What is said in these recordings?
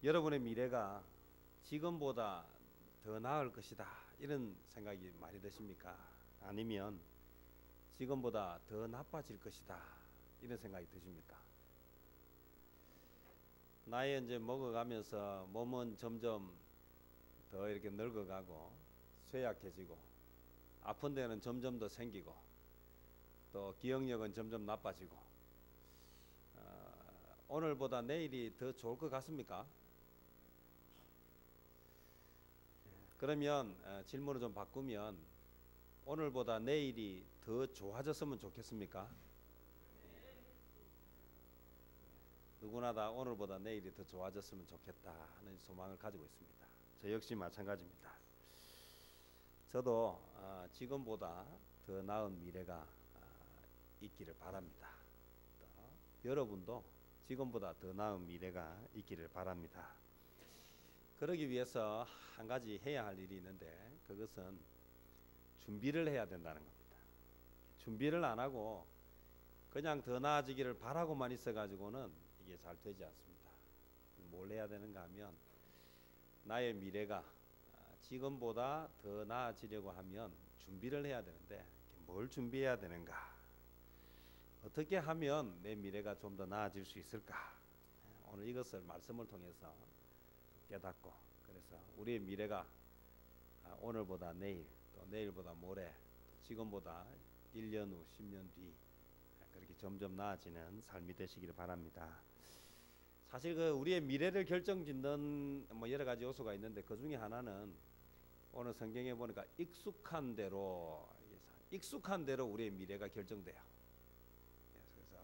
여러분의 미래가 지금보다 더 나을 것이다 이런 생각이 많이 드십니까? 아니면 지금보다 더 나빠질 것이다 이런 생각이 드십니까? 나이 이제 먹어가면서 몸은 점점 더 이렇게 늙어가고 쇠약해지고 아픈 데는 점점 더 생기고 또 기억력은 점점 나빠지고 오늘보다 내일이 더 좋을 것 같습니까? 그러면 질문을 좀 바꾸면 오늘보다 내일이 더 좋아졌으면 좋겠습니까? 누구나 다 오늘보다 내일이 더 좋아졌으면 좋겠다 하는 소망을 가지고 있습니다. 저 역시 마찬가지입니다. 저도 지금보다 더 나은 미래가 있기를 바랍니다. 여러분도 지금보다 더 나은 미래가 있기를 바랍니다. 그러기 위해서 한 가지 해야 할 일이 있는데 그것은 준비를 해야 된다는 겁니다. 준비를 안 하고 그냥 더 나아지기를 바라고만 있어가지고는 이게 잘 되지 않습니다. 뭘 해야 되는가 하면 나의 미래가 지금보다 더 나아지려고 하면 준비를 해야 되는데 뭘 준비해야 되는가? 어떻게 하면 내 미래가 좀 더 나아질 수 있을까? 오늘 이것을 말씀을 통해서 깨닫고 그래서 우리의 미래가 오늘보다 내일 또 내일보다 모레 또 지금보다 1년 후 10년 뒤 그렇게 점점 나아지는 삶이 되시기를 바랍니다. 사실 그 우리의 미래를 결정짓는 뭐 여러 가지 요소가 있는데 그 중에 하나는 오늘 성경에 보니까 익숙한 대로 우리의 미래가 결정돼요. 그래서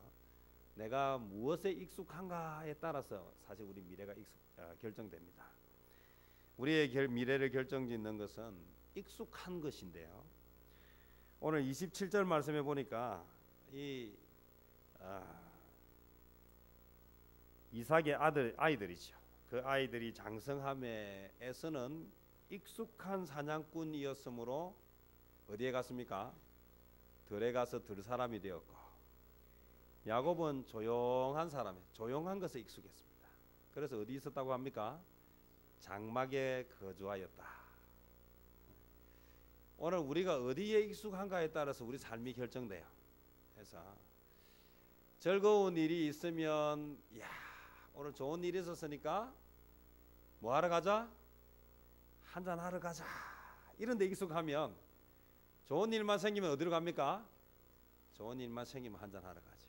내가 무엇에 익숙한가에 따라서 사실 우리 미래가 결정됩니다. 우리의 미래를 결정짓는 것은 익숙한 것인데요. 오늘 27절 말씀에 보니까 이삭의 아이들이죠. 그 아이들이 장성함에서는 익숙한 사냥꾼이었으므로 어디에 갔습니까? 들에 가서 들 사람이 되었고 야곱은 조용한 것에 익숙했습니다. 그래서 어디 있었다고 합니까? 장막에 거주하였다. 오늘 우리가 어디에 익숙한가에 따라서 우리 삶이 결정돼요. 그래서 즐거운 일이 있으면 오늘 좋은 일이 있었으니까 뭐 하러 가자? 한잔 하러 가자. 이런 데 익숙하면 좋은 일만 생기면 어디로 갑니까? 좋은 일만 생기면 한잔 하러 가죠.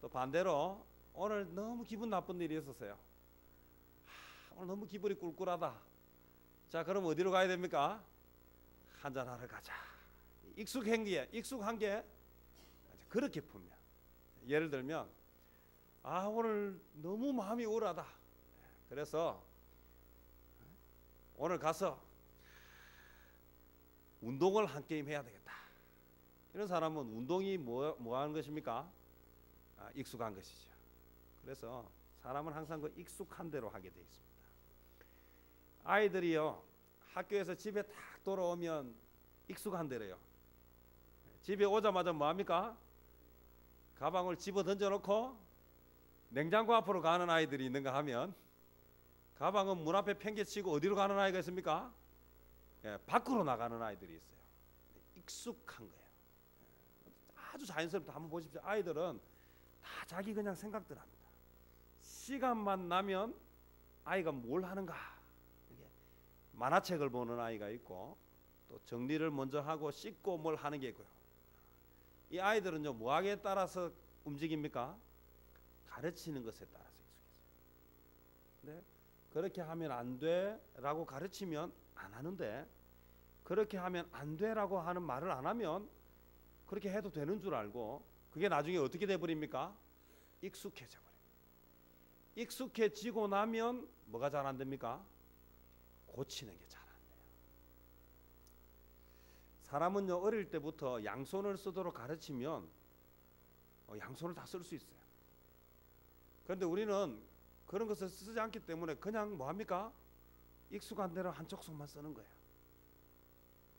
또 반대로 오늘 너무 기분 나쁜 일이 있었어요. 오늘 너무 기분이 꿀꿀하다. 자, 그럼 어디로 가야 됩니까? 한잔 하러 가자. 익숙한 게 그렇게 풀면 예를 들면 오늘 너무 마음이 우울하다. 그래서 오늘 가서 운동을 한 게임 해야 되겠다. 이런 사람은 운동이 뭐 하는 것입니까? 익숙한 것이죠. 그래서 사람은 항상 그 익숙한 대로 하게 되어 있습니다. 아이들이요 학교에서 집에 딱 돌아오면 익숙한 대로요. 집에 오자마자 뭐 합니까? 가방을 집어 던져놓고 냉장고 앞으로 가는 아이들이 있는가 하면 가방은 문 앞에 팽개치고 어디로 가는 아이가 있습니까? 밖으로 나가는 아이들이 있어요. 익숙한 거예요. 아주 자연스럽게 한번 보십시오. 아이들은 다 자기 그냥 생각들 합니다. 시간만 나면 아이가 뭘 하는가? 만화책을 보는 아이가 있고 또 정리를 먼저 하고 씻고 뭘 하는 게 있고요. 이 아이들은요 뭐하기에 따라서 움직입니까? 가르치는 것에 따라서 익숙해져요. 근데 그렇게 하면 안 돼라고 가르치면 안 하는데 그렇게 하면 안 돼라고 하는 말을 안 하면 그렇게 해도 되는 줄 알고 그게 나중에 어떻게 돼버립니까? 익숙해져 버려요. 익숙해지고 나면 뭐가 잘 안 됩니까? 고치는 게 잘 안 돼요. 사람은요 어릴 때부터 양손을 쓰도록 가르치면 양손을 다 쓸 수 있어요. 그런데 우리는 그런 것을 쓰지 않기 때문에 그냥 뭐 합니까? 익숙한 대로 한쪽 손만 쓰는 거예요.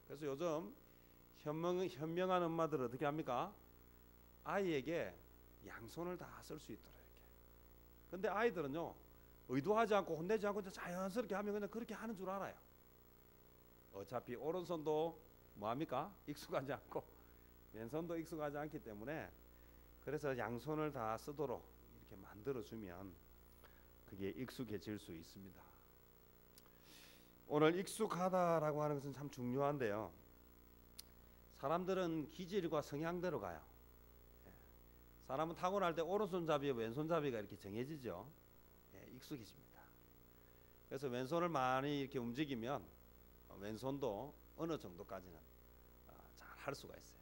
그래서 요즘 현명한 엄마들은 어떻게 합니까? 아이에게 양손을 다 쓸 수 있도록 이렇게. 근데 아이들은요 의도하지 않고 혼내지 않고 자연스럽게 하면 그냥 그렇게 하는 줄 알아요. 어차피 오른손도 뭐합니까? 익숙하지 않고 왼손도 익숙하지 않기 때문에, 그래서 양손을 다 쓰도록 이렇게 만들어주면 그게 익숙해질 수 있습니다. 오늘 익숙하다라고 하는 것은 참 중요한데요. 사람들은 기질과 성향대로 가요. 사람은 타고날 때 오른손잡이와 왼손잡이가 이렇게 정해지죠. 익숙해집니다. 그래서 왼손을 많이 이렇게 움직이면 왼손도 어느 정도까지는 잘 할 수가 있어요.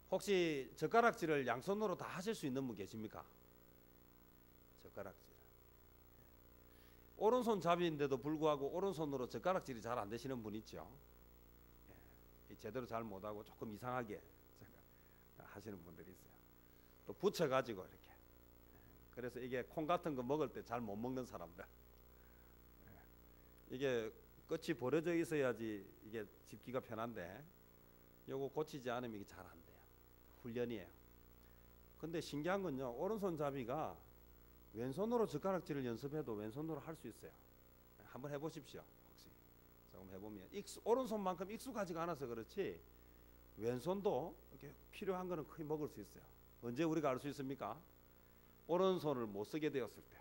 혹시 젓가락질을 양손으로 다 하실 수 있는 분 계십니까? 젓가락질. 오른손잡이인데도 불구하고 오른손으로 젓가락질이 잘 안 되시는 분 있죠. 제대로 잘 못하고 조금 이상하게 하시는 분들이 있어요. 또 붙여가지고 이렇게. 그래서 이게 콩 같은 거 먹을 때 잘 못 먹는 사람들. 이게 끝이 벌어져 있어야지 이게 집기가 편한데, 요거 고치지 않으면 이게 잘 안 돼요. 훈련이에요. 근데 신기한 건요, 오른손잡이가 왼손으로 젓가락질을 연습해도 왼손으로 할 수 있어요. 한번 해보십시오. 혹시 조금 해보면 오른손만큼 익숙하지가 않아서 그렇지 왼손도 이렇게 필요한 거는 거의 먹을 수 있어요. 언제 우리가 알 수 있습니까? 오른손을 못 쓰게 되었을 때.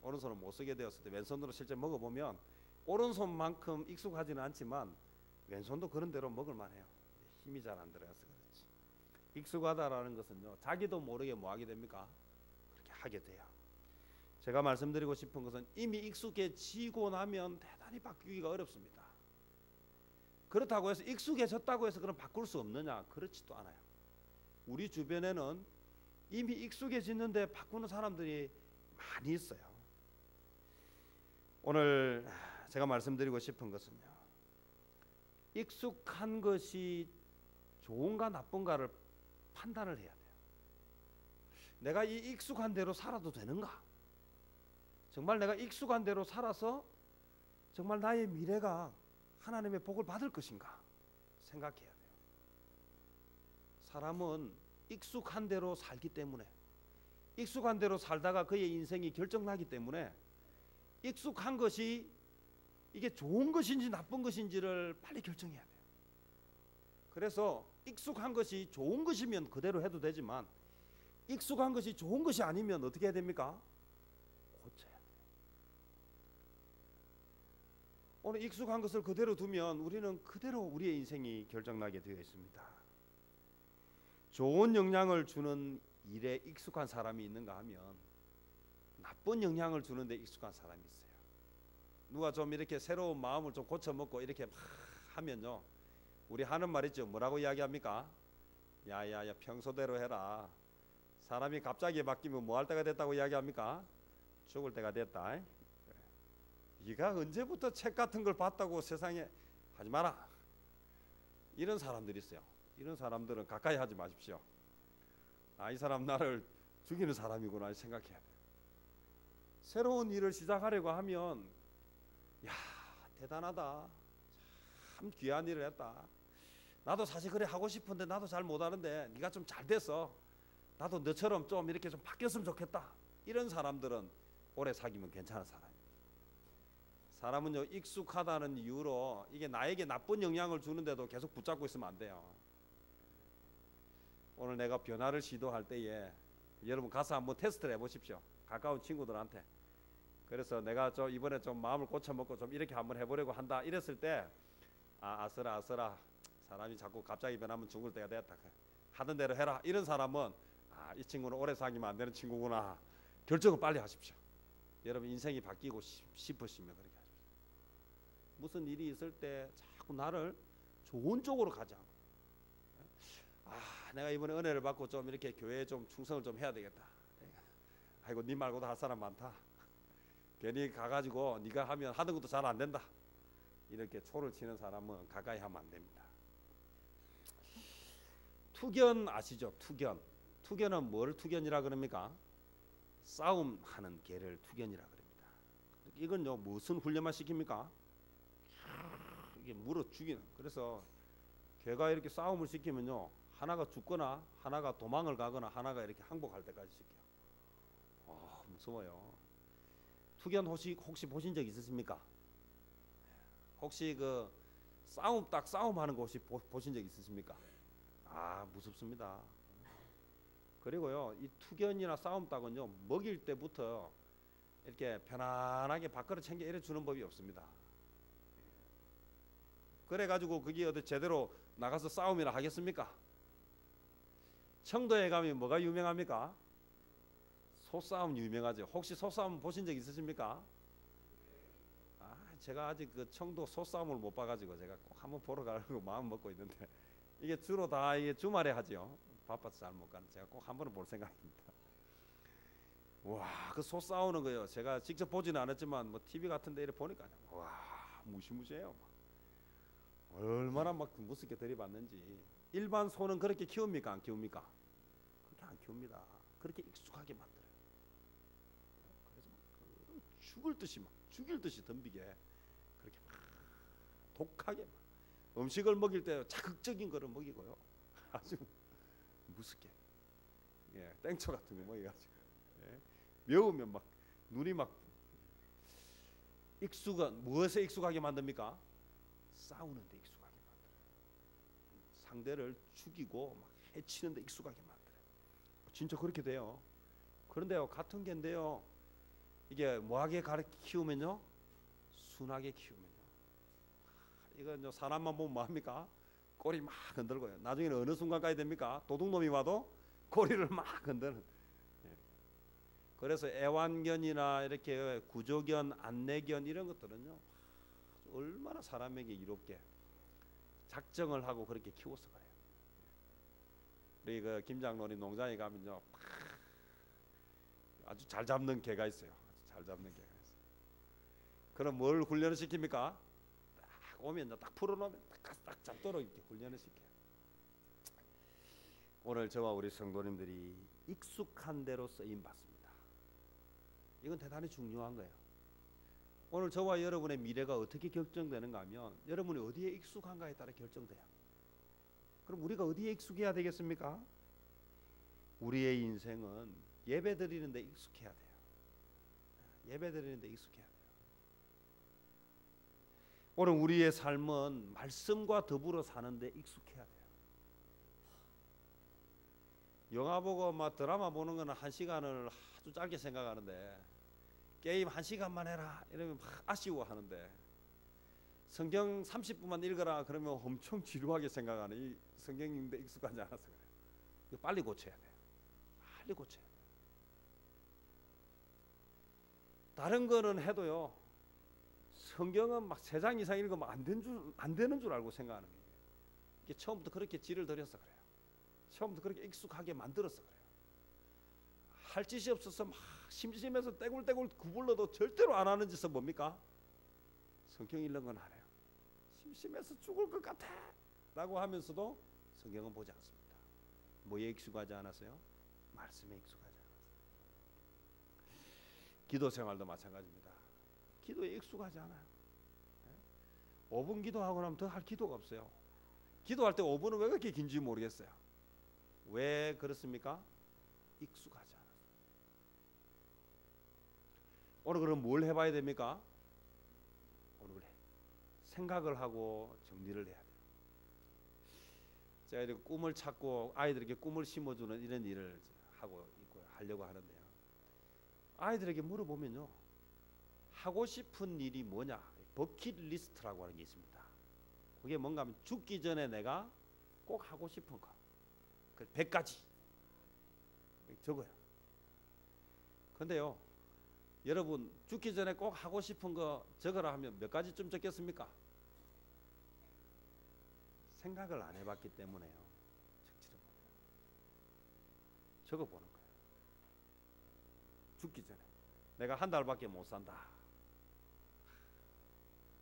오른손을 못 쓰게 되었을 때 왼손으로 실제 먹어보면 오른손만큼 익숙하지는 않지만 왼손도 그런 대로 먹을 만해요. 힘이 잘 안 들어가서 그렇지. 익숙하다라는 것은요, 자기도 모르게 뭐 하게 됩니까? 그렇게 하게 돼요. 제가 말씀드리고 싶은 것은 이미 익숙해지고 나면 대단히 바뀌기가 어렵습니다. 그렇다고 해서 익숙해졌다고 해서 그럼 바꿀 수 없느냐? 그렇지도 않아요. 우리 주변에는 이미 익숙해지는데 바꾸는 사람들이 많이 있어요. 오늘 제가 말씀드리고 싶은 것은요, 익숙한 것이 좋은가 나쁜가를 판단을 해야 돼요. 내가 이 익숙한 대로 살아도 되는가? 정말 내가 익숙한 대로 살아서 정말 나의 미래가 하나님의 복을 받을 것인가 생각해야 돼요. 사람은 익숙한 대로 살기 때문에, 익숙한 대로 살다가 그의 인생이 결정나기 때문에 익숙한 것이 이게 좋은 것인지 나쁜 것인지를 빨리 결정해야 돼요. 그래서 익숙한 것이 좋은 것이면 그대로 해도 되지만 익숙한 것이 좋은 것이 아니면 어떻게 해야 됩니까? 고쳐야 돼요. 오늘 익숙한 것을 그대로 두면 우리는 그대로 우리의 인생이 결정나게 되어 있습니다. 좋은 영향을 주는 일에 익숙한 사람이 있는가 하면 나쁜 영향을 주는데 익숙한 사람이 있어요. 누가 좀 이렇게 새로운 마음을 좀 고쳐먹고 이렇게 막 하면요, 우리 하는 말 있죠. 뭐라고 이야기합니까? 야야야, 평소대로 해라. 사람이 갑자기 바뀌면 뭐 할 때가 됐다고 이야기합니까? 죽을 때가 됐다. 네가 언제부터 책 같은 걸 봤다고 세상에 하지 마라. 이런 사람들이 있어요. 이런 사람들은 가까이 하지 마십시오. 이 사람 나를 죽이는 사람이구나 생각해야 돼요. 새로운 일을 시작하려고 하면 야, 대단하다. 참 귀한 일을 했다. 나도 사실 그래 하고 싶은데 나도 잘 못하는데 네가 좀 잘 됐어. 나도 너처럼 좀 이렇게 좀 바뀌었으면 좋겠다. 이런 사람들은 오래 사귀면 괜찮은 사람이에요. 사람은요, 익숙하다는 이유로 이게 나에게 나쁜 영향을 주는데도 계속 붙잡고 있으면 안 돼요. 오늘 내가 변화를 시도할 때에 여러분 가서 한번 테스트를 해보십시오. 가까운 친구들한테. 그래서 내가 좀 이번에 좀 마음을 고쳐먹고 좀 이렇게 한번 해보려고 한다 이랬을 때 아서라 사람이 자꾸 갑자기 변하면 죽을 때가 됐다. 하던 대로 해라. 이런 사람은 이 친구는 오래 사귀면 안 되는 친구구나. 결정을 빨리 하십시오. 여러분 인생이 바뀌고 싶으시면 그렇게 하십시오. 무슨 일이 있을 때 자꾸 나를 좋은 쪽으로 가지 않고 내가 이번에 은혜를 받고 좀 이렇게 교회에 좀 충성을 좀 해야 되겠다. 아이고 네 말고도 할 사람 많다. 괜히 가가지고 네가 하면 하던 것도 잘 안 된다. 이렇게 초를 치는 사람은 가까이 하면 안 됩니다. 투견 아시죠? 투견은 뭘 투견이라 그럽니까? 싸움하는 개를 투견이라 그럽니다. 이건요 무슨 훈련만 시킵니까? 이게 물어 죽이는. 그래서 개가 이렇게 싸움을 시키면요, 하나가 죽거나 하나가 도망을 가거나 하나가 이렇게 항복할 때까지 시켜요. 숨어요. 투견 혹시 보신 적 있으십니까? 혹시 그 싸움하는 거 혹시 보신 적 있으십니까? 아, 무섭습니다. 그리고요, 이 투견이나 싸움닭은요, 먹일 때부터 이렇게 편안하게 밥그릇 챙겨 이래 주는 법이 없습니다. 그래가지고 그게 어디 제대로 나가서 싸움이나 하겠습니까? 청도에 가면 뭐가 유명합니까? 소싸움 유명하죠. 혹시 소싸움 보신 적 있으십니까? 아, 제가 아직 그 청도 소싸움을 못 봐가지고 제가 꼭 한번 보러 가려고 마음 먹고 있는데 이게 주로 다 이게 주말에 하죠. 바빠서 잘 못 가는 제가 꼭 한 번은 볼 생각입니다. 와, 그 소 싸우는 거요. 제가 직접 보지는 않았지만 뭐 TV 같은데 이렇게 보니까 와, 무시무시해요. 막. 얼마나 막 무섭게 들이받는지. 일반 소는 그렇게 키웁니까? 안 키웁니까? 그렇게 안 키웁니다. 그렇게 익숙하게 만들어요. 그래서 막 죽일 듯이 덤비게 그렇게 막 독하게 막 음식을 먹일 때 자극적인 거를 먹이고요. 아주 무섭게. 예, 땡초 같은 거 먹여가지고. 예, 매우면 막 눈이 막 무엇에 익숙하게 만듭니까? 싸우는데 익숙하게 만들어요. 상대를 죽이고 막 해치는데 익숙하게 만들어요. 진짜 그렇게 돼요. 그런데요, 같은 게인데요, 이게 뭐하게 키우면요, 순하게 키우면요, 이건 사람만 보면 뭐합니까? 꼬리 막 흔들고요. 나중에는 어느 순간까지 됩니까? 도둑놈이 와도 꼬리를 막 흔드는. 그래서 애완견이나 이렇게 구조견, 안내견 이런 것들은요, 얼마나 사람에게 이롭게 작정을 하고 그렇게 키워서 그래요. 우리 그 김장로님 농장에 가면요, 아주 잘 잡는 개가 있어요. 아주 잘 잡는 개가 있어요. 그럼 뭘 훈련을 시킵니까? 딱 오면 딱 풀어놓으면 딱 잡도록 이렇게 훈련을 시켜요. 오늘 저와 우리 성도님들이 익숙한 대로 쓰임 받습니다. 이건 대단히 중요한 거예요. 오늘 저와 여러분의 미래가 어떻게 결정되는가 하면 여러분이 어디에 익숙한가에 따라 결정돼요. 그럼 우리가 어디에 익숙해야 되겠습니까? 우리의 인생은 예배 드리는 데 익숙해야 돼요. 예배 드리는 데 익숙해야 돼요. 오늘 우리의 삶은 말씀과 더불어 사는 데 익숙해야 돼요. 영화 보고 막 드라마 보는 거는 1시간을 아주 짧게 생각하는데 게임 1시간만 해라 이러면 막 아쉬워하는데 성경 30분만 읽어라 그러면 엄청 지루하게 생각하는 이 성경 읽는데 익숙하지 않아서 그래요. 이거 빨리 고쳐야 돼요. 빨리 고쳐야 돼요. 다른 거는 해도요, 성경은 막 3장 이상 읽으면 안 되는 줄 알고 생각하는 거예요. 이게 처음부터 그렇게 질을 들여서 그래요. 처음부터 그렇게 익숙하게 만들어서 그래요. 할 짓이 없어서 막 심심해서 떼굴떼굴 구불러도 절대로 안 하는 짓은 뭡니까? 성경 읽는 건 안 해요. 심심해서 죽을 것 같아 라고 하면서도 성경은 보지 않습니다. 뭐에 익숙하지 않았어요? 말씀에 익숙하지 않았어요. 기도 생활도 마찬가지입니다. 기도에 익숙하지 않아요. 5분 기도하고 나면 더 할 기도가 없어요. 기도할 때 5분은 왜 그렇게 긴지 모르겠어요. 왜 그렇습니까? 익숙하지 않아서. 오늘 그럼 뭘 해봐야 됩니까? 오늘 생각을 하고 정리를 해야 돼요. 제가 이렇게 꿈을 찾고 아이들에게 꿈을 심어주는 이런 일을 하고 있고 하려고 하는데요. 아이들에게 물어보면요, 하고 싶은 일이 뭐냐? 버킷리스트라고 하는 게 있습니다. 그게 뭔가 하면 죽기 전에 내가 꼭 하고 싶은 거 100가지 적어요. 근데요, 여러분 죽기 전에 꼭 하고 싶은 거 적으라 하면 몇 가지쯤 적겠습니까? 생각을 안 해봤기 때문에요, 적지를 못해요. 적어보는 거예요. 죽기 전에 내가 한 달밖에 못 산다.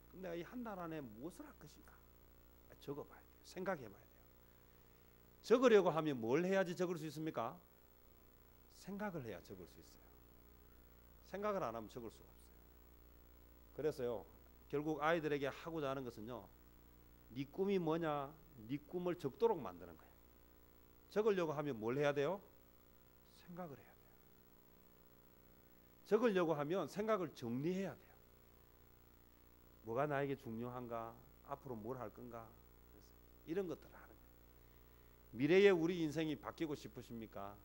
그럼 내가 이 한 달 안에 무엇을 할 것인가? 적어봐야 돼요. 생각해봐야 돼요. 적으려고 하면 뭘 해야지 적을 수 있습니까? 생각을 해야 적을 수 있어요. 생각을 안 하면 적을 수가 없어요. 그래서요, 결국 아이들에게 하고자 하는 것은요, 네 꿈이 뭐냐? 네 꿈을 적도록 만드는 거예요. 적으려고 하면 뭘 해야 돼요? 생각을 해야 돼요. 적으려고 하면 생각을 정리해야 돼요. 뭐가 나에게 중요한가? 앞으로 뭘 할 건가? 이런 것들을 하는 거예요. 미래의 우리 인생이 바뀌고 싶으십니까?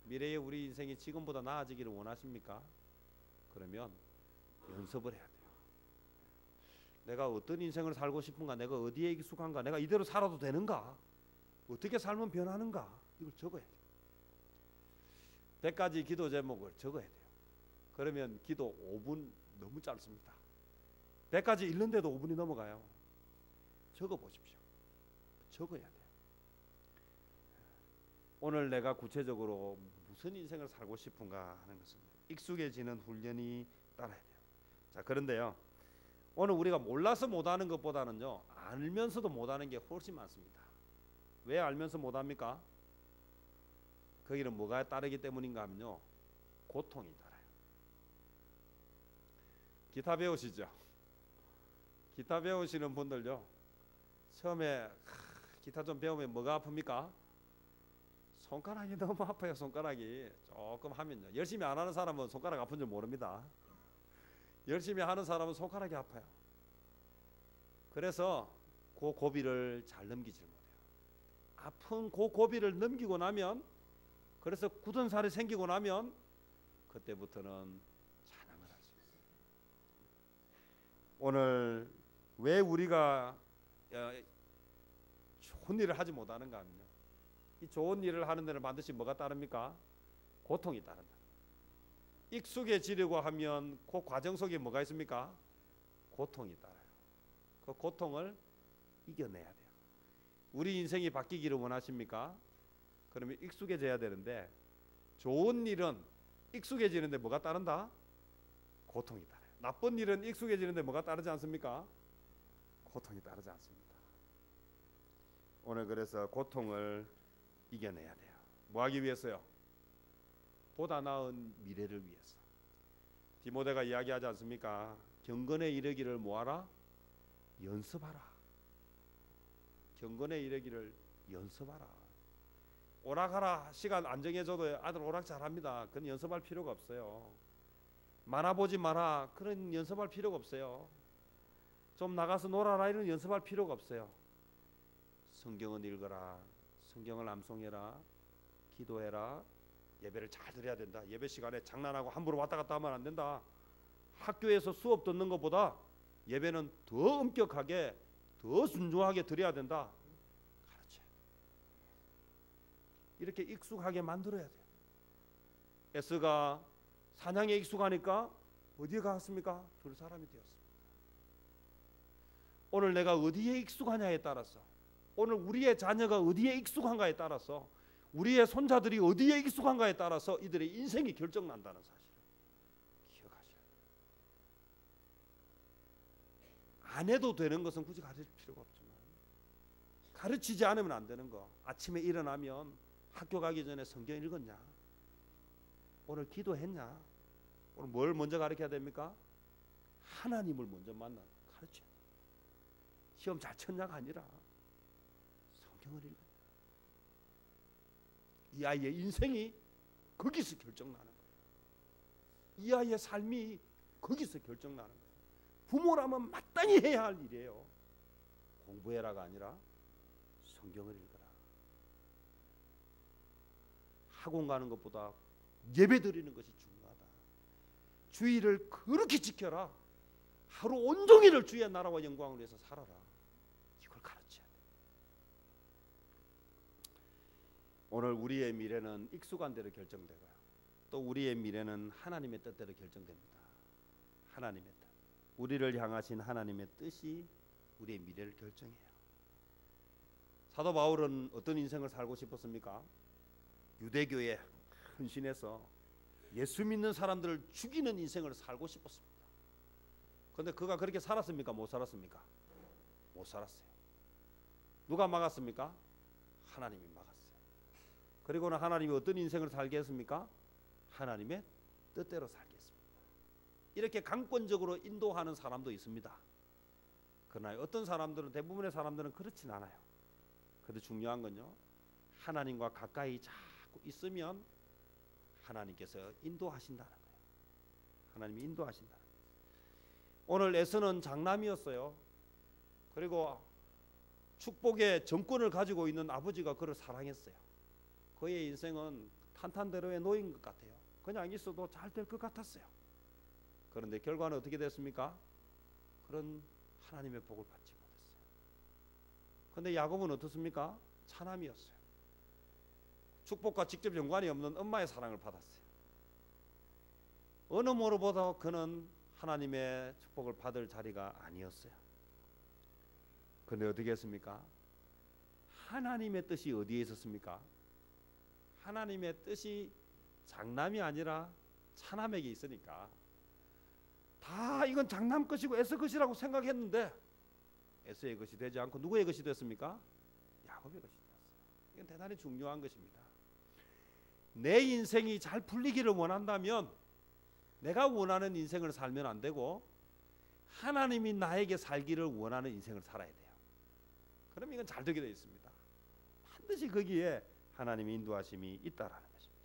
미래의 우리 인생이 지금보다 나아지기를 원하십니까? 그러면 연습을 해야 돼요. 내가 어떤 인생을 살고 싶은가? 내가 어디에 익숙한가? 내가 이대로 살아도 되는가? 어떻게 살면 변하는가? 이걸 적어야 돼요. 100가지 기도 제목을 적어야 돼요. 그러면 기도 5분 너무 짧습니다. 100가지 읽는데도 5분이 넘어가요. 적어보십시오. 적어야 돼요. 오늘 내가 구체적으로 무슨 인생을 살고 싶은가 하는 것은 익숙해지는 훈련이 따라야 돼요. 자, 그런데요, 오늘 우리가 몰라서 못하는 것보다는요, 알면서도 못하는 게 훨씬 많습니다. 왜 알면서 못합니까? 거기는 뭐가 따르기 때문인가 하면요, 고통이 따라요. 기타 배우시죠? 기타 배우시는 분들요, 처음에 기타 좀 배우면 뭐가 아픕니까? 손가락이 너무 아파요. 손가락이 조금 하면요. 열심히 안 하는 사람은 손가락 아픈 줄 모릅니다. 열심히 하는 사람은 손가락이 아파요. 그래서 그 고비를 잘 넘기지 못해요. 아픈 그 고비를 넘기고 나면, 그래서 굳은 살이 생기고 나면 그때부터는 찬양을 할 수 있어요. 오늘 왜 우리가 좋은 일을 하지 못하는가 하면요, 이 좋은 일을 하는 데는 반드시 뭐가 따릅니까? 고통이 따른다. 익숙해지려고 하면 그 과정 속에 뭐가 있습니까? 고통이 따라요. 그 고통을 이겨내야 돼요. 우리 인생이 바뀌기를 원하십니까? 그러면 익숙해져야 되는데, 좋은 일은 익숙해지는데 뭐가 따른다? 고통이 따라요. 나쁜 일은 익숙해지는데 뭐가 따르지 않습니까? 고통이 따르지 않습니다. 오늘 그래서 고통을 이겨내야 돼요. 뭐 하기 위해서요? 보다 나은 미래를 위해서. 디모데가 이야기하지 않습니까? 경건에 이르기를 뭐하라? 연습하라. 경건에 이르기를 연습하라. 오락하라 시간 안 정해줘도 아들 오락 잘합니다. 그건 연습할 필요가 없어요. 만화 보지 마라. 그런 연습할 필요가 없어요. 좀 나가서 놀아라. 이런 연습할 필요가 없어요. 성경은 읽어라. 성경을 암송해라. 기도해라. 예배를 잘 드려야 된다. 예배 시간에 장난하고 함부로 왔다 갔다 하면 안 된다. 학교에서 수업 듣는 것보다 예배는 더 엄격하게, 더 순종하게 드려야 된다. 가르쳐야 돼. 이렇게 익숙하게 만들어야 돼요. 에스가 사냥에 익숙하니까 어디에 갔습니까? 줄 사람이 되었습니다. 오늘 내가 어디에 익숙하냐에 따라서, 오늘 우리의 자녀가 어디에 익숙한가에 따라서, 우리의 손자들이 어디에 익숙한가에 따라서 이들의 인생이 결정난다는 사실을 기억하셔야 돼요. 안 해도 되는 것은 굳이 가르칠 필요가 없지만, 가르치지 않으면 안 되는 거. 아침에 일어나면 학교 가기 전에 성경 읽었냐? 오늘 기도했냐? 오늘 뭘 먼저 가르쳐야 됩니까? 하나님을 먼저 가르쳐야 돼요. 시험 잘 쳤냐가 아니라 성경을 읽어야 돼요. 이 아이의 인생이 거기서 결정나는 거예요. 이 아이의 삶이 거기서 결정나는 거예요. 부모라면 마땅히 해야 할 일이에요. 공부해라가 아니라 성경을 읽어라. 학원 가는 것보다 예배 드리는 것이 중요하다. 주의를 그렇게 지켜라. 하루 온종일을 주의 나라와 영광을 위해서 살아라. 이걸 가르쳐야 돼. 오늘 우리의 미래는 익숙한 대로 결정되고요. 또 우리의 미래는 하나님의 뜻대로 결정됩니다. 하나님의 뜻. 우리를 향하신 하나님의 뜻이 우리의 미래를 결정해요. 사도 바울은 어떤 인생을 살고 싶었습니까? 유대교에 헌신해서 예수 믿는 사람들을 죽이는 인생을 살고 싶었습니다. 그런데 그가 그렇게 살았습니까? 못 살았습니까? 못 살았어요. 누가 막았습니까? 하나님이 막았어요. 그리고는 하나님이 어떤 인생을 살게 했습니까? 하나님의 뜻대로 살게 했습니다. 이렇게 강권적으로 인도하는 사람도 있습니다. 그러나 어떤 사람들은, 대부분의 사람들은 그렇진 않아요. 그런데 중요한 건요, 하나님과 가까이 자꾸 있으면 하나님께서 인도하신다는 거예요. 하나님이 인도하신다. 오늘 에서는 장남이었어요. 그리고 축복의 정권을 가지고 있는 아버지가 그를 사랑했어요. 그의 인생은 탄탄대로에 놓인 것 같아요. 그냥 있어도 잘 될 것 같았어요. 그런데 결과는 어떻게 됐습니까? 그런 하나님의 복을 받지 못했어요. 그런데 야곱은 어떻습니까? 차남이었어요. 축복과 직접 연관이 없는 엄마의 사랑을 받았어요. 어느 모로보다 그는 하나님의 축복을 받을 자리가 아니었어요. 그런데 어떻게 했습니까? 하나님의 뜻이 어디에 있었습니까? 하나님의 뜻이 장남이 아니라 차남에게 있으니까 다 이건 장남 것이고 에서 것이라고 생각했는데 에서의 것이 되지 않고 누구의 것이 됐습니까? 야곱의 것이 되었어요. 이건 대단히 중요한 것입니다. 내 인생이 잘 풀리기를 원한다면 내가 원하는 인생을 살면 안 되고 하나님이 나에게 살기를 원하는 인생을 살아야 돼요. 그럼 이건 잘 되게 되어 있습니다. 반드시 거기에 하나님의 인도하심이 있다라는 것입니다.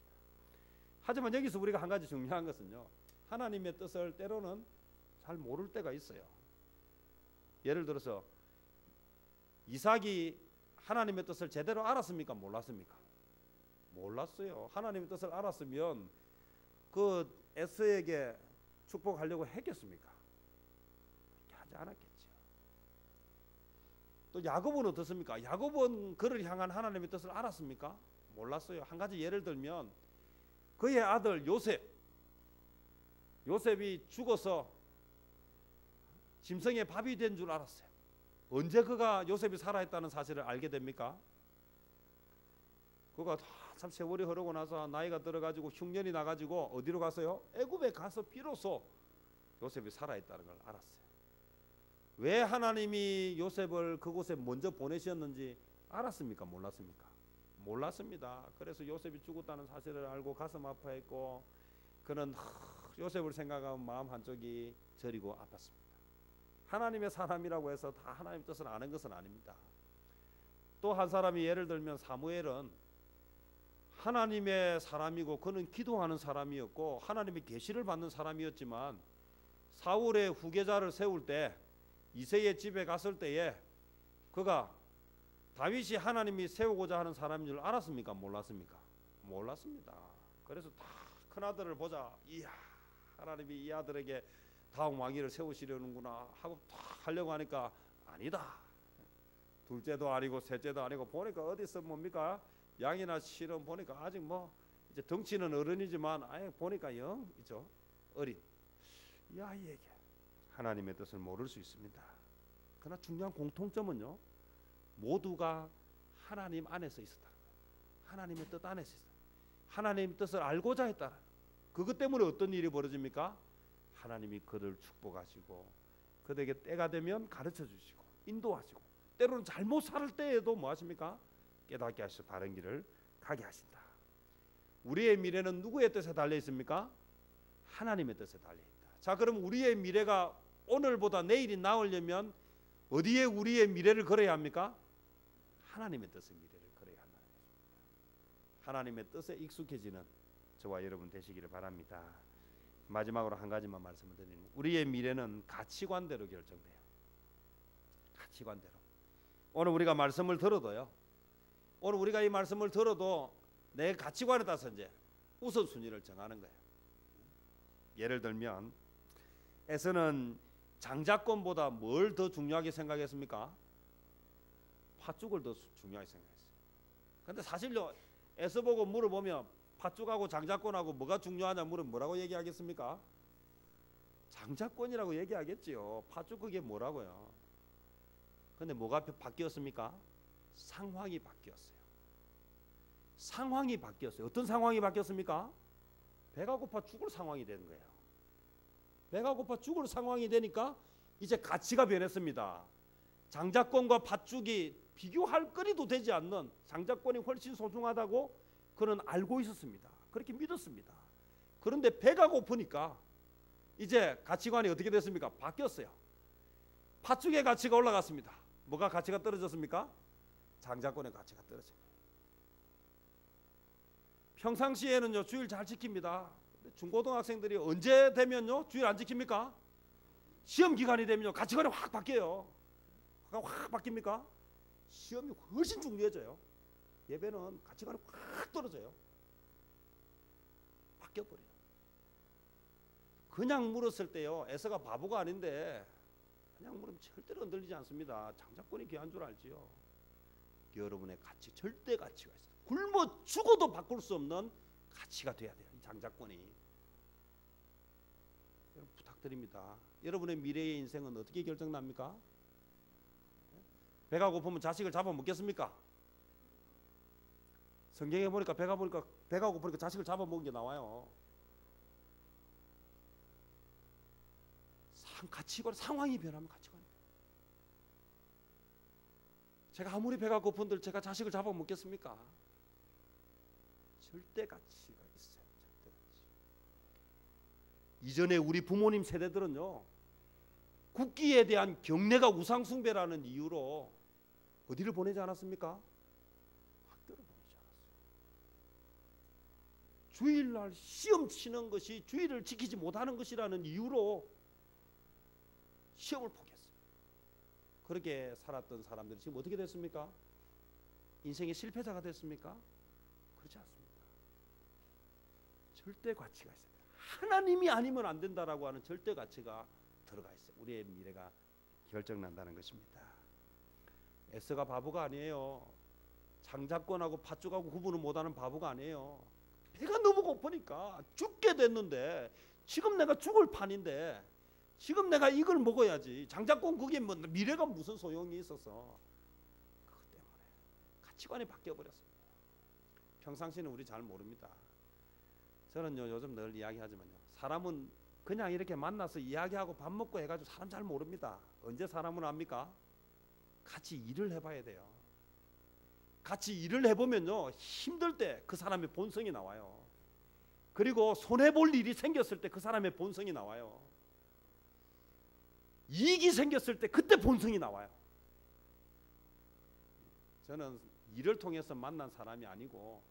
하지만 여기서 우리가 한 가지 중요한 것은요, 하나님의 뜻을 때로는 잘 모를 때가 있어요. 예를 들어서 이삭이 하나님의 뜻을 제대로 알았습니까? 몰랐습니까? 몰랐어요. 하나님의 뜻을 알았으면 그 에서에게 축복하려고 했겠습니까? 그렇게 하지 않았겠죠. 또 야곱은 어떻습니까? 야곱은 그를 향한 하나님의 뜻을 알았습니까? 몰랐어요. 한 가지 예를 들면 그의 아들 요셉이 죽어서 짐승의 밥이 된 줄 알았어요. 언제 그가 요셉이 살아있다는 사실을 알게 됩니까? 그가 참 세월이 흐르고 나서 나이가 들어가지고 흉년이 나가지고 어디로 갔어요? 애굽에 가서 비로소 요셉이 살아있다는 걸 알았어요. 왜 하나님이 요셉을 그곳에 먼저 보내셨는지 알았습니까? 몰랐습니까? 몰랐습니다. 그래서 요셉이 죽었다는 사실을 알고 가슴 아파했고 그는 요셉을 생각하면 마음 한쪽이 저리고 아팠습니다. 하나님의 사람이라고 해서 다 하나님의 뜻을 아는 것은 아닙니다. 또 한 사람이 예를 들면 사무엘은 하나님의 사람이고 그는 기도하는 사람이었고 하나님의 계시를 받는 사람이었지만 사울의 후계자를 세울 때 이새의 집에 갔을 때에 그가 다윗이 하나님이 세우고자 하는 사람인 줄 알았습니까? 몰랐습니까? 몰랐습니다. 그래서 다 큰아들을 보자, 이야 하나님이 이 아들에게 다음 왕위를 세우시려는구나 하고 다 하려고 하니까 아니다. 둘째도 아니고 셋째도 아니고 보니까 어디서 뭡니까? 양이나 실은 보니까 아직 뭐 이제 덩치는 어른이지만 아예 보니까 영 있죠, 어린 이 아이에게 하나님의 뜻을 모를 수 있습니다. 그러나 중요한 공통점은요, 모두가 하나님 안에서 있었다는 거예요. 하나님의 뜻 안에서 있었다. 하나님의 뜻을 알고자 했다. 그것 때문에 어떤 일이 벌어집니까? 하나님이 그를 축복하시고 그들에게 때가 되면 가르쳐 주시고 인도하시고 때로는 잘못 살 때에도 뭐 하십니까? 깨닫게 하셔서 바른 길을 가게 하신다. 우리의 미래는 누구의 뜻에 달려 있습니까? 하나님의 뜻에 달려 있다. 자, 그럼 우리의 미래가 오늘보다 내일이 나으려면 어디에 우리의 미래를 걸어야 합니까? 하나님의 뜻의 미래를 걸어야 한다는 것입니다. 하나님의 뜻에 익숙해지는 저와 여러분 되시기를 바랍니다. 마지막으로 한 가지만 말씀을 드리면 우리의 미래는 가치관대로 결정돼요. 가치관대로. 오늘 우리가 말씀을 들어도요, 오늘 우리가 이 말씀을 들어도 내 가치관에 따라서 이제 우선순위를 정하는 거예요. 예를 들면 에서는 장자권보다 뭘 더 중요하게 생각했습니까? 팥죽을 더 중요하게 생각했어요. 그런데 사실요, 에서 보고 물어보면 팥죽하고 장자권하고 뭐가 중요하냐 물으면 뭐라고 얘기하겠습니까? 장자권이라고 얘기하겠지요. 팥죽 그게 뭐라고요? 근데 뭐가 바뀌었습니까? 상황이 바뀌었어요. 상황이 바뀌었어요. 어떤 상황이 바뀌었습니까? 배가 고파 죽을 상황이 된 거예요. 배가 고파 죽을 상황이 되니까 이제 가치가 변했습니다. 장자권과 팥죽이 비교할 거리도 되지 않는 장자권이 훨씬 소중하다고 그는 알고 있었습니다. 그렇게 믿었습니다. 그런데 배가 고프니까 이제 가치관이 어떻게 됐습니까? 바뀌었어요. 팥죽의 가치가 올라갔습니다. 뭐가 가치가 떨어졌습니까? 장자권의 가치가 떨어진 거예요. 평상시에는요 주일 잘 지킵니다. 중고등학생들이 언제 되면요 주일 안 지킵니까? 시험 기간이 되면요 가치관이 확 바뀌어요. 확 바뀝니까? 시험이 훨씬 중요해져요. 예배는 가치관이 확 떨어져요. 바뀌어버려요. 그냥 물었을 때요 에서가 바보가 아닌데 그냥 물으면 절대로 흔들리지 않습니다. 장자권이 귀한 줄 알지요. 여러분의 가치, 절대 가치가 있어요. 굶어 죽어도 바꿀 수 없는 가치가 돼야 돼요. 이 장자권이. 여러분 부탁드립니다. 여러분의 미래의 인생은 어떻게 결정납니까? 배가 고프면 자식을 잡아먹겠습니까? 성경에 보니까 배가 고프니까 자식을 잡아먹은 게 나와요. 가치관, 상황이 변하면 가치관이 변해요. 제가 아무리 배가 고픈들 제가 자식을 잡아먹겠습니까? 절대 가치가 있어요. 절대 가치. 이전에 우리 부모님 세대들은요 국기에 대한 경례가 우상숭배라는 이유로 어디를 보내지 않았습니까? 학교를 보내지 않았어요. 주일날 시험 치는 것이 주일을 지키지 못하는 것이라는 이유로 시험을 포기했어요. 그렇게 살았던 사람들이 지금 어떻게 됐습니까? 인생의 실패자가 됐습니까? 그렇지 않습니다. 절대 가치가 있어요. 하나님이 아니면 안 된다라고 하는 절대 가치가 들어가 있어요. 우리의 미래가 결정난다는 것입니다. 에서가 바보가 아니에요. 장자권하고 팥죽하고 구분을 못하는 바보가 아니에요. 배가 너무 고프니까 죽게 됐는데 지금 내가 죽을 판인데 지금 내가 이걸 먹어야지. 장자권 그게 뭐 미래가 무슨 소용이 있어서 그것 때문에 가치관이 바뀌어버렸습니다. 평상시는 우리 잘 모릅니다. 저는요 요즘 늘 이야기하지만요 사람은 그냥 이렇게 만나서 이야기하고 밥 먹고 해가지고 사람 잘 모릅니다. 언제 사람은 압니까? 같이 일을 해봐야 돼요. 같이 일을 해보면요 힘들 때 그 사람의 본성이 나와요. 그리고 손해볼 일이 생겼을 때 그 사람의 본성이 나와요. 이익이 생겼을 때 그때 본성이 나와요. 저는 일을 통해서 만난 사람이 아니고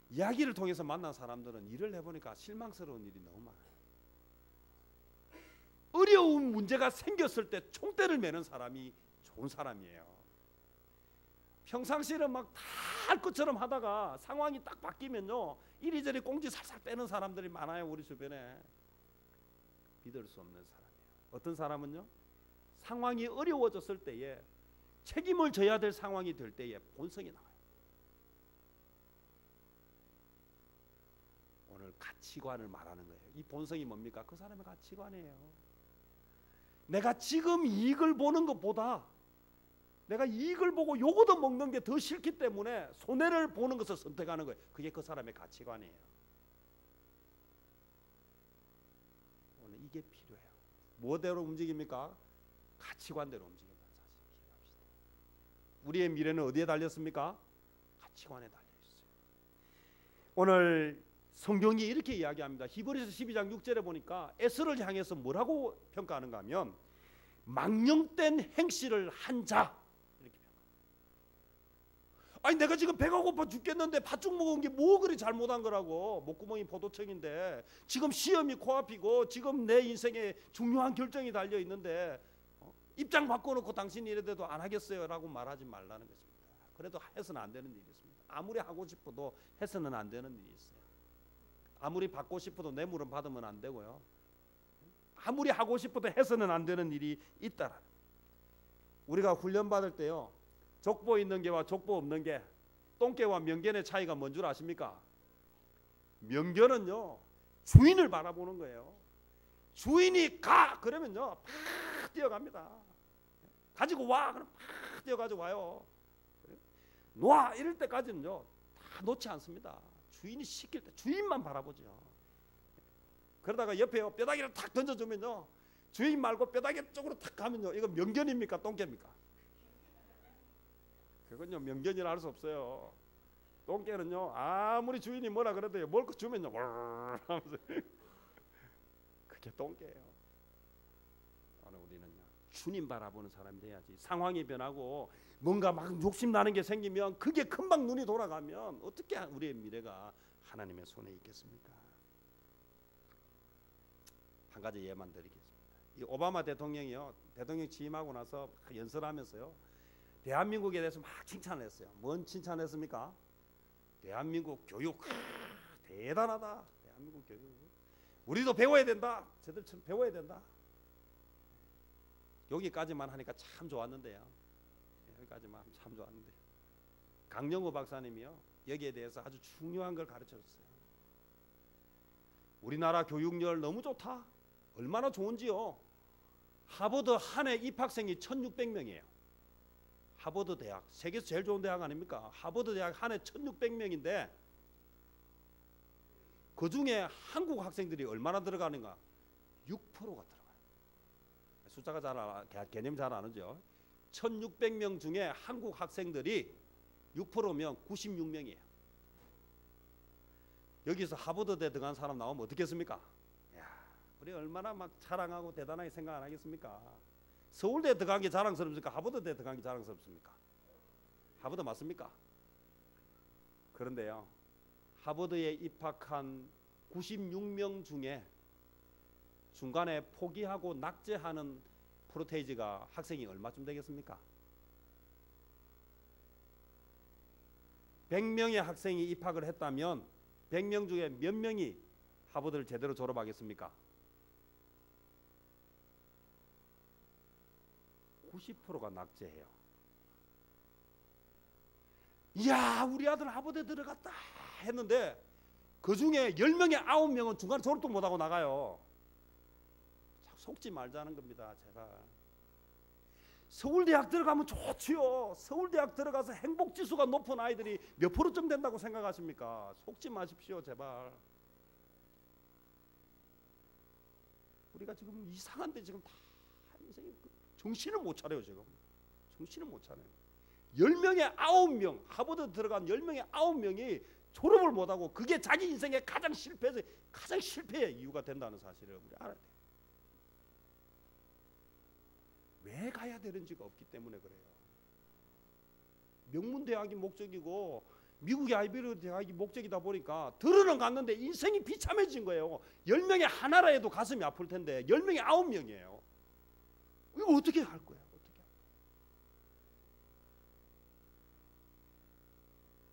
이야기를 통해서 만난 사람들은 일을 해보니까 실망스러운 일이 너무 많아요. 어려운 문제가 생겼을 때 총대를 매는 사람이 좋은 사람이에요. 평상시에는 막 다 할 것처럼 하다가 상황이 딱 바뀌면요 이리저리 꽁지 살살 빼는 사람들이 많아요. 우리 주변에. 믿을 수 없는 사람이에요. 어떤 사람은요 상황이 어려워졌을 때에 책임을 져야 될 상황이 될 때에 본성이 나와요. 오늘 가치관을 말하는 거예요. 이 본성이 뭡니까? 그 사람의 가치관이에요. 내가 지금 이익을 보는 것보다 내가 이익을 보고 요거도 먹는 게 더 싫기 때문에 손해를 보는 것을 선택하는 거예요. 그게 그 사람의 가치관이에요. 오늘 이게 필요해요. 뭐대로 움직입니까? 가치관대로 움직인다는 사실 기억합시다. 우리의 미래는 어디에 달렸습니까? 가치관에 달려있어요. 오늘 성경이 이렇게 이야기합니다. 히브리서 12장 6절에 보니까 에스를 향해서 뭐라고 평가하는가 하면 망령된 행실을 한 자 이렇게 평가합니다. 아니 내가 지금 배가 고파 죽겠는데 팥죽 먹은 게 뭐 그리 잘못한 거라고. 목구멍이 포도청인데 지금 시험이 코앞이고 지금 내 인생에 중요한 결정이 달려 있는데 입장 바꿔놓고 당신이 이래도 안 하겠어요 라고 말하지 말라는 것입니다. 그래도 해서는 안 되는 일이 있습니다. 아무리 하고 싶어도 해서는 안 되는 일이 있어요. 아무리 받고 싶어도 뇌물은 받으면 안 되고요. 아무리 하고 싶어도 해서는 안 되는 일이 있다라는. 우리가 훈련 받을 때요 족보 있는 개와 족보 없는 개, 똥개와 명견의 차이가 뭔 줄 아십니까? 명견은요 주인을 바라보는 거예요. 주인이 가 그러면요 팍 뛰어갑니다. 가지고 와 그럼 팍 뛰어가지고 와요. 놔 이럴 때까지는요 다 놓지 않습니다. 주인이 시킬 때 주인만 바라보죠. 그러다가 옆에 뼈다귀를 탁 던져주면요 주인 말고 뼈다귀 쪽으로 탁 가면요 이거 명견입니까 똥개입니까? 그건요 명견이라 할 수 없어요. 똥개는요 아무리 주인이 뭐라 그래도요 뭘 주면요 하면서 그게 똥개예요. 오늘 우리는요 주님 바라보는 사람이 돼야지. 상황이 변하고 뭔가 막 욕심나는 게 생기면 그게 금방 눈이 돌아가면 어떻게 우리의 미래가 하나님의 손에 있겠습니까? 한 가지 예만 드리겠습니다. 이 오바마 대통령이요, 대통령 취임하고 나서 연설하면서요, 대한민국에 대해서 막 칭찬을 했어요. 뭔 칭찬했습니까? 대한민국 교육 대단하다. 대한민국 교육 우리도 배워야 된다. 쟤들처럼 배워야 된다. 여기까지만 하니까 참 좋았는데요. 여기까지만 참 좋았는데요. 강영호 박사님이요, 여기에 대해서 아주 중요한 걸 가르쳐줬어요. 우리나라 교육열 너무 좋다. 얼마나 좋은지요. 하버드 한 해 입학생이 1600명이에요. 하버드 대학, 세계에서 제일 좋은 대학 아닙니까? 하버드 대학 한 해 1600명인데 그 중에 한국 학생들이 얼마나 들어가는가? 6%가 들어가요. 숫자가 잘 알아, 개념 잘 아는죠. 1600명 중에 한국 학생들이 6%면 96명이에요. 여기서 하버드대 들어간 사람 나오면 어떻겠습니까? 야, 우리 얼마나 막 자랑하고 대단하게 생각 안 하겠습니까? 서울대 들어간 게 자랑스럽습니까? 하버드대 들어간 게 자랑스럽습니까? 하버드 맞습니까? 그런데요, 하버드에 입학한 96명 중에 중간에 포기하고 낙제하는 프로테이지가 학생이 얼마쯤 되겠습니까? 100명의 학생이 입학을 했다면 100명 중에 몇 명이 하버드를 제대로 졸업하겠습니까? 90%가 낙제해요. 이야, 우리 아들 하버드에 들어갔다 했는데 그 중에 10명에 9명은 중간에 졸업도 못하고 나가요. 속지 말자는 겁니다. 제발. 서울대학 들어가면 좋지요. 서울대학 들어가서 행복지수가 높은 아이들이 몇 프로쯤 된다고 생각하십니까? 속지 마십시오. 제발. 우리가 지금 이상한데 지금 다 인생이 정신을 못 차려요. 지금 정신을 못 차려요. 10명에 9명, 하버드 들어간 10명에 9명이 졸업을 못하고 그게 자기 인생의 가장 실패의 이유가 된다는 사실을 우리 알아야 돼요. 왜 가야 되는지가 없기 때문에 그래요. 명문대학이 목적이고 미국의 아이비리그 대학이 목적이다 보니까 들어는 갔는데 인생이 비참해진 거예요. 10명에 하나라 해도 가슴이 아플 텐데 10명에 9명이에요. 이거 어떻게 할 거야?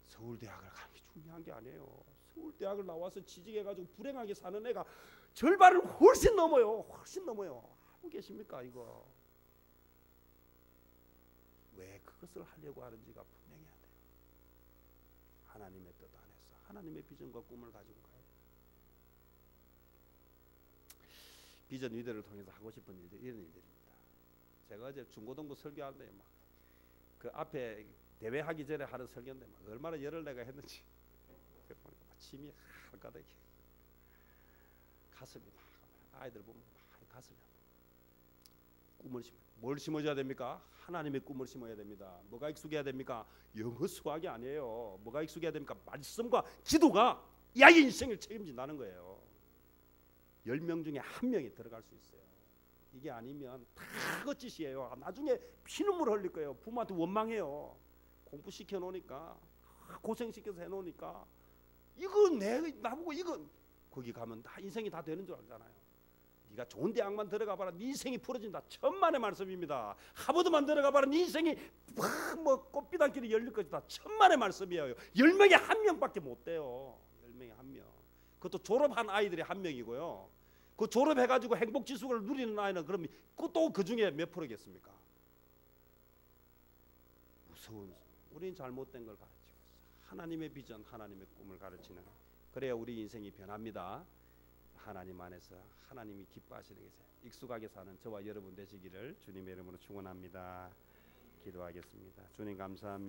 서울대학을 가는 게 중요한 게 아니에요. 서울대학을 나와서 취직해가지고 불행하게 사는 애가 절반을 훨씬 넘어요. 훨씬 넘어요. 알고 계십니까 이거? 왜 그것을 하려고 하는지가 분명해야 돼요. 하나님의 뜻 안에서 하나님의 비전과 꿈을 가지고 가야 돼요. 비전 위대를 통해서 하고 싶은 일들, 이런 일들입니다. 제가 어제 중고등부 설교하는데 막 그 앞에 대회하기 전에 하는 설교인데 막 얼마나 열을 내가 했는지 침이 한가득 가슴이 막 아이들 보면 막 가슴이 꿈을 심어. 뭘 심어줘야 됩니까? 하나님의 꿈을 심어야 됩니다. 뭐가 익숙해야 됩니까? 영어 수학이 아니에요. 뭐가 익숙해야 됩니까? 말씀과 기도가 이 아이의 인생을 책임진다는 거예요. 10명 중에 1명이 들어갈 수 있어요. 이게 아니면 다 거짓이에요. 나중에 피눈물 흘릴 거예요. 부모한테 원망해요. 공부시켜 놓으니까, 고생시켜서 해놓으니까 이거 나보고 이거 거기 가면 다 인생이 다 되는 줄 알잖아요. 네가 좋은 대학만 들어가 봐라, 네 인생이 풀어진다. 천만의 말씀입니다. 하버드만 들어가 봐라, 네 인생이 뭐 꽃빛 한 길이 열릴 것이다. 천만의 말씀이에요. 10명에 1명밖에 못 돼요. 10명에 1명. 그것도 졸업한 아이들이 1명이고요. 그 졸업해가지고 행복지수를 누리는 아이는 그럼 또 그 중에 몇 프로겠습니까? 무서운. 우리는 잘못된 걸 가르치고 있어요. 하나님의 비전, 하나님의 꿈을 가르치는. 그래야 우리 인생이 변합니다. 하나님 안에서 하나님이 기뻐하시는 것에 익숙하게 사는 저와 여러분 되시기를 주님의 이름으로 축원합니다. 기도하겠습니다. 주님 감사합니다.